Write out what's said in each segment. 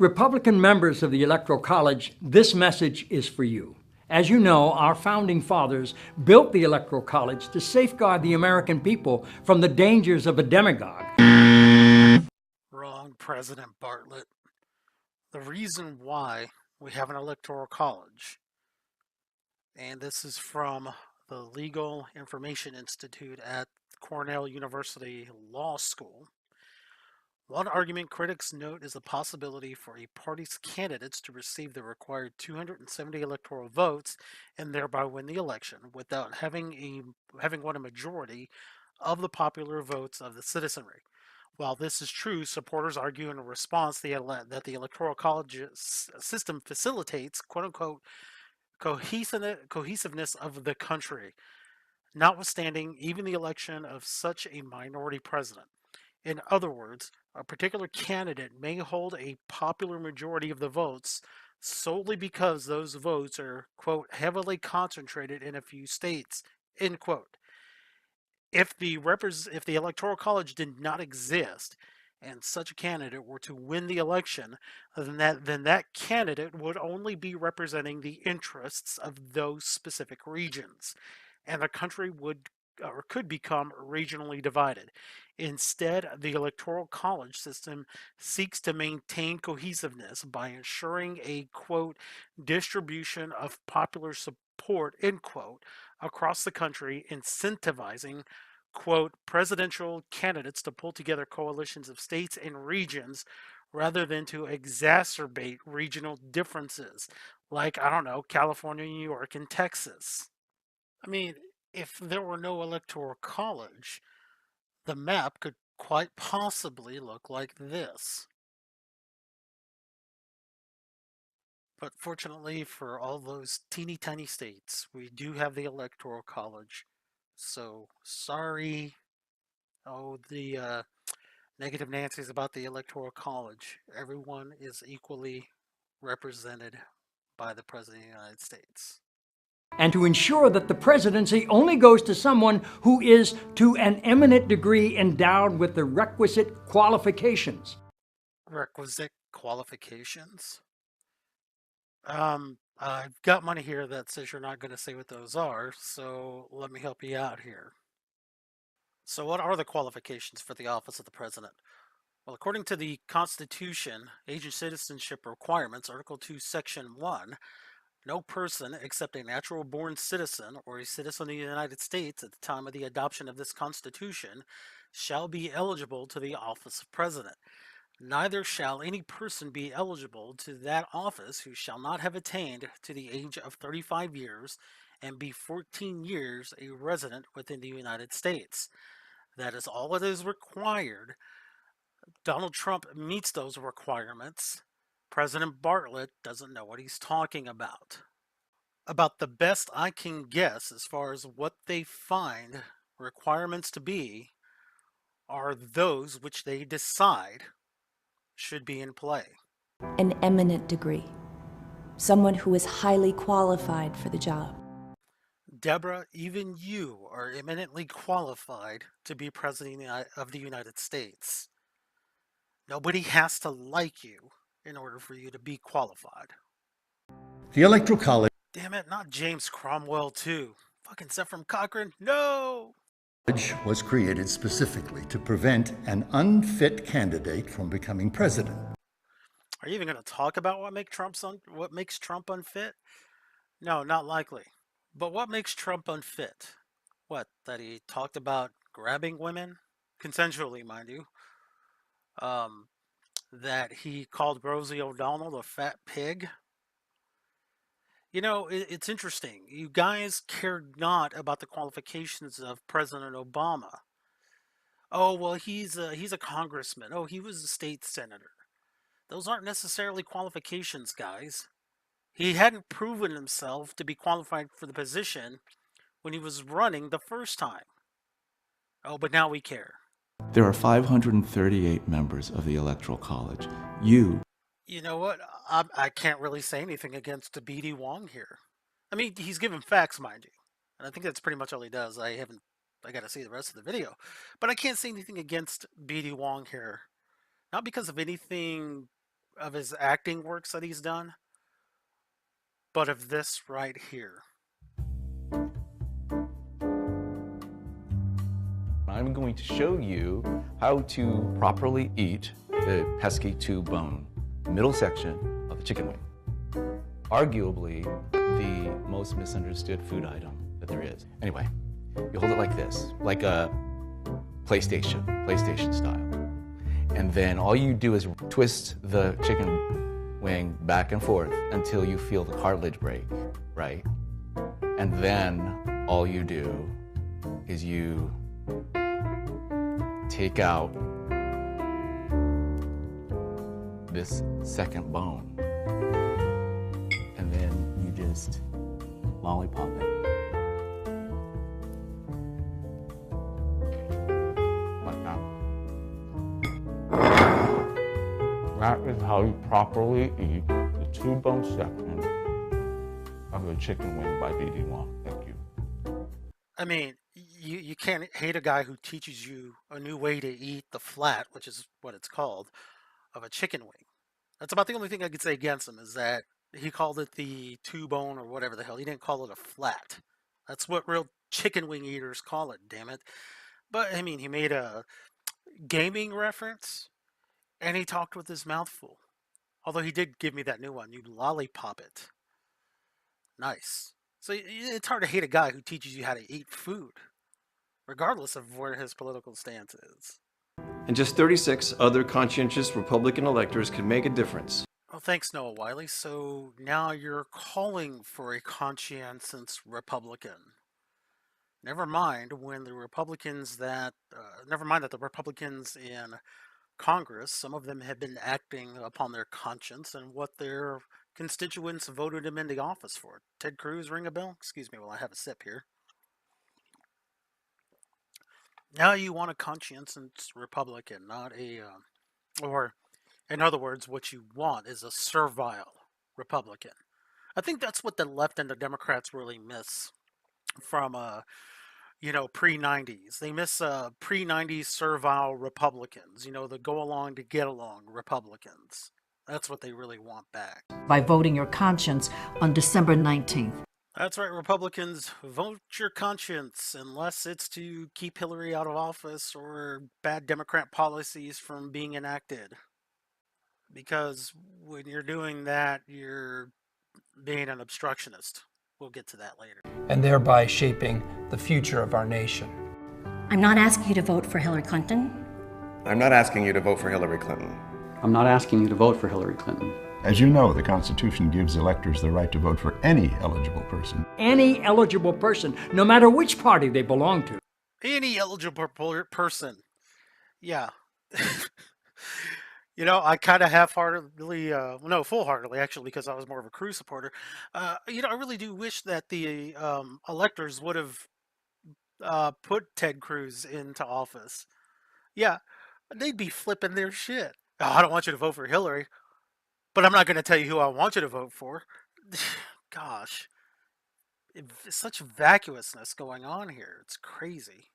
Republican members of the Electoral College, this message is for you. As you know, our founding fathers built the Electoral College to safeguard the American people from the dangers of a demagogue. Wrong, President Bartlett. The reason why we have an Electoral College, and this is from the Legal Information Institute at Cornell University Law School. One argument critics note is the possibility for a party's candidates to receive the required 270 electoral votes and thereby win the election without having won a majority of the popular votes of the citizenry. While this is true, supporters argue in response that the Electoral College system facilitates "quote-unquote" cohesiveness of the country, notwithstanding even the election of such a minority president. In other words, a particular candidate may hold a popular majority of the votes solely because those votes are, quote, heavily concentrated in a few states, end quote. If the Electoral College did not exist and such a candidate were to win the election, then that candidate would only be representing the interests of those specific regions, and the country would or could become regionally divided. Instead, the Electoral College system seeks to maintain cohesiveness by ensuring a quote distribution of popular support end quote across the country, incentivizing quote presidential candidates to pull together coalitions of states and regions rather than to exacerbate regional differences like, I don't know, California, New York, and Texas. I mean, if there were no electoral college, the map could quite possibly look like this. But fortunately for all those teeny tiny states, we do have the electoral college. So sorry, the negative Nancy's about the electoral college. Everyone is equally represented by the President of the United States. And to ensure that the presidency only goes to someone who is to an eminent degree endowed with the requisite qualifications. Requisite qualifications? I've got money here that says you're not going to say what those are, so let me help you out here. So, what are the qualifications for the office of the president? Well, according to the Constitution, age and citizenship requirements, Article 2, Section 1, no person except a natural born citizen or a citizen of the United States at the time of the adoption of this Constitution shall be eligible to the office of president. Neither shall any person be eligible to that office who shall not have attained to the age of 35 years and be 14 years a resident within the United States. That is all that is required. Donald Trump meets those requirements. President Bartlett doesn't know what he's talking about. About the best I can guess as far as what they find requirements to be are those which they decide should be in play. An eminent degree. Someone who is highly qualified for the job. Deborah, even you are eminently qualified to be President of the United States. Nobody has to like you in order for you to be qualified. The Electoral College Damn it, not James Cromwell, too. Fucking Zephram Cochrane, no! was created specifically to prevent an unfit candidate from becoming president. Are you even going to talk about what makes Trump unfit? No, not likely. But what makes Trump unfit? What, that he talked about grabbing women? Consensually, mind you. That he called Rosie O'Donnell a fat pig? You know, it's interesting. You guys care not about the qualifications of President Obama. Oh, well, he's a congressman. Oh, he was a state senator. Those aren't necessarily qualifications, guys. He hadn't proven himself to be qualified for the position when he was running the first time. Oh, but now we care. There are 538 members of the Electoral College. You know what? I can't really say anything against BD Wong here. I mean, he's given facts, mind you. And I think that's pretty much all he does. I got to see the rest of the video. But I can't say anything against BD Wong here. Not because of anything of his acting works that he's done, but of this right here. I'm going to show you how to properly eat the pesky two-bone middle section of the chicken wing. Arguably the most misunderstood food item that there is. Anyway, you hold it like this, like a PlayStation style. And then all you do is twist the chicken wing back and forth until you feel the cartilage break, right? And then all you do is you take out this second bone, and then you just lollipop it. Like that. That is how you properly eat the two-bone section of the chicken wing by D.D. Wong. Thank you. I mean, you can't hate a guy who teaches you a new way to eat the flat, which is what it's called, of a chicken wing. That's about the only thing I could say against him, is that he called it the two bone or whatever the hell. He didn't call it a flat. That's what real chicken wing eaters call it, damn it. But I mean, he made a gaming reference and he talked with his mouth full. Although he did give me that new one, you lollipop it. Nice. So it's hard to hate a guy who teaches you how to eat food, regardless of where his political stance is. And just 36 other conscientious Republican electors could make a difference. Well, thanks, Noah Wiley. So now you're calling for a conscientious Republican. Never mind when the Republicans that, never mind that the Republicans in Congress, some of them have been acting upon their conscience and what their constituents voted him into office for. Ted Cruz, ring a bell? Excuse me while I have a sip here. Now you want a conscientious Republican, not a, or in other words, what you want is a servile Republican. I think that's what the left and the Democrats really miss from, pre-90s. They miss pre-90s servile Republicans, the go along to get along Republicans. That's what they really want back. By voting your conscience on December 19th. That's right, Republicans, vote your conscience, unless it's to keep Hillary out of office or bad Democrat policies from being enacted. Because when you're doing that, you're being an obstructionist. We'll get to that later. And thereby shaping the future of our nation. I'm not asking you to vote for Hillary Clinton. I'm not asking you to vote for Hillary Clinton. I'm not asking you to vote for Hillary Clinton. As you know, the Constitution gives electors the right to vote for any eligible person. Any eligible person, no matter which party they belong to. Any eligible person. Yeah. I kind of half-heartedly, full-heartedly, actually, because I was more of a Cruz supporter. I really do wish that the electors would have put Ted Cruz into office. Yeah, they'd be flipping their shit. Oh, I don't want you to vote for Hillary, but I'm not going to tell you who I want you to vote for. Gosh. Such vacuousness going on here. It's crazy.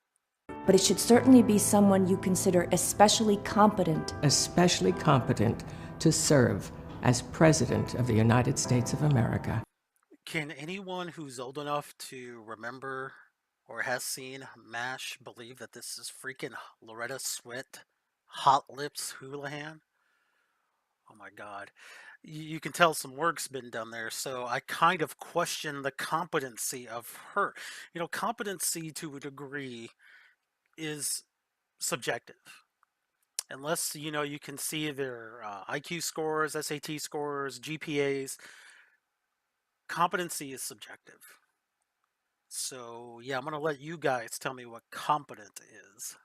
But it should certainly be someone you consider especially competent. Especially competent to serve as President of the United States of America. Can anyone who's old enough to remember or has seen MASH believe that this is freaking Loretta Swit, Hot Lips Houlihan? Oh my God. You can tell some work's been done there, so I kind of question the competency of her. Competency to a degree is subjective. Unless, you can see their IQ scores, SAT scores, GPAs. Competency is subjective. So, yeah, I'm going to let you guys tell me what competent is.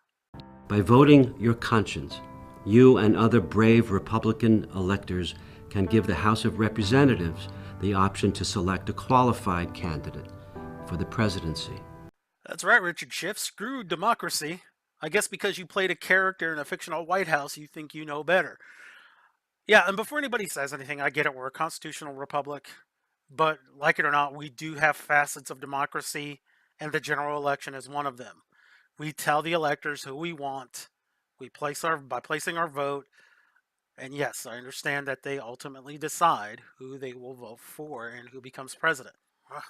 By voting your conscience, you and other brave Republican electors can give the House of Representatives the option to select a qualified candidate for the presidency. That's right, Richard Schiff. Screw democracy. I guess because you played a character in a fictional White House, you think you know better. Yeah, and before anybody says anything, I get it. We're a constitutional republic. But like it or not, we do have facets of democracy, and the general election is one of them. We tell the electors who we want. By placing our vote, And yes, I understand that they ultimately decide who they will vote for and who becomes president.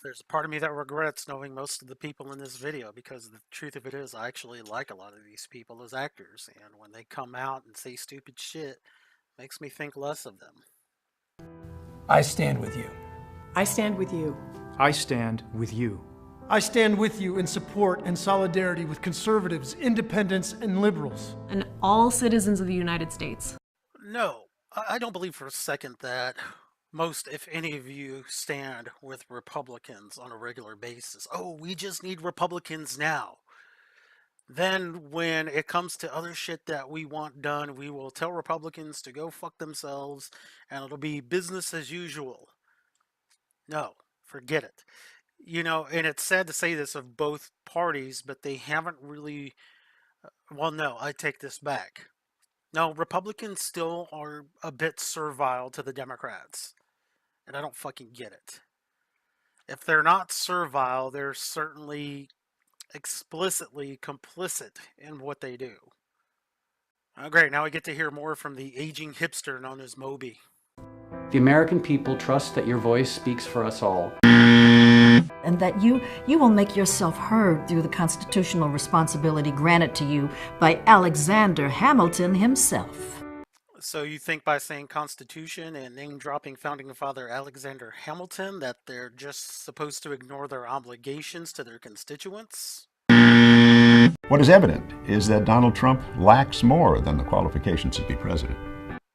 There's a part of me that regrets knowing most of the people in this video, because the truth of it is I actually like a lot of these people as actors, and when they come out and say stupid shit, it makes me think less of them. I stand with you. I stand with you. I stand with you. I stand with you in support and solidarity with conservatives, independents, and liberals. And all citizens of the United States. No, I don't believe for a second that most, if any of you, stand with Republicans on a regular basis. Oh, we just need Republicans now. Then when it comes to other shit that we want done, we will tell Republicans to go fuck themselves, and it'll be business as usual. No, forget it. You know, and it's sad to say this of both parties, but they haven't really... Well, no, I take this back. No, Republicans still are a bit servile to the Democrats. And I don't fucking get it. If they're not servile, they're certainly explicitly complicit in what they do. Oh, great, now we get to hear more from the aging hipster known as Moby. The American people trust that your voice speaks for us all. And that you will make yourself heard through the constitutional responsibility granted to you by Alexander Hamilton himself. So you think by saying Constitution and name-dropping Founding Father Alexander Hamilton that they're just supposed to ignore their obligations to their constituents? What is evident is that Donald Trump lacks more than the qualifications to be president.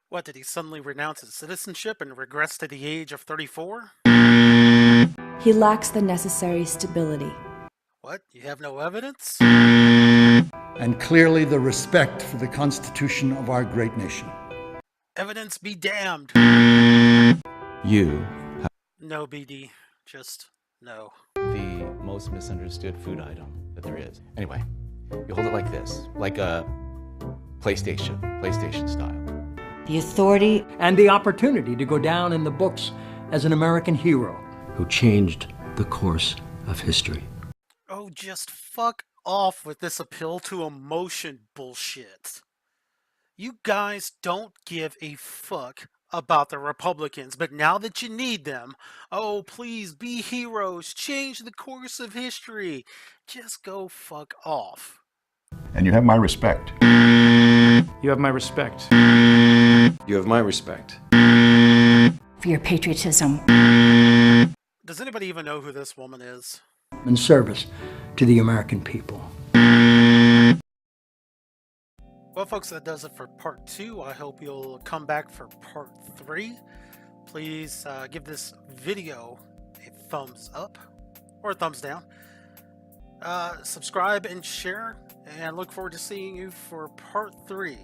What, did he suddenly renounce his citizenship and regress to the age of 34? He lacks the necessary stability. What? You have no evidence? And clearly the respect for the Constitution of our great nation. Evidence be damned. You have No, BD. Just no. the most misunderstood food item that there is. Anyway, you hold it like this, like a PlayStation style. The authority and the opportunity to go down in the books as an American hero who changed the course of history. Oh, just fuck off with this appeal to emotion bullshit. You guys don't give a fuck about the Republicans, but now that you need them, oh, please be heroes, change the course of history. Just go fuck off. And you have my respect. You have my respect. You have my respect. For your patriotism. Does anybody even know who this woman is? in service to the American people. Well, folks, that does it for part 2. I hope you'll come back for part 3. Please give this video a thumbs up or a thumbs down. Subscribe and share, and look forward to seeing you for part 3.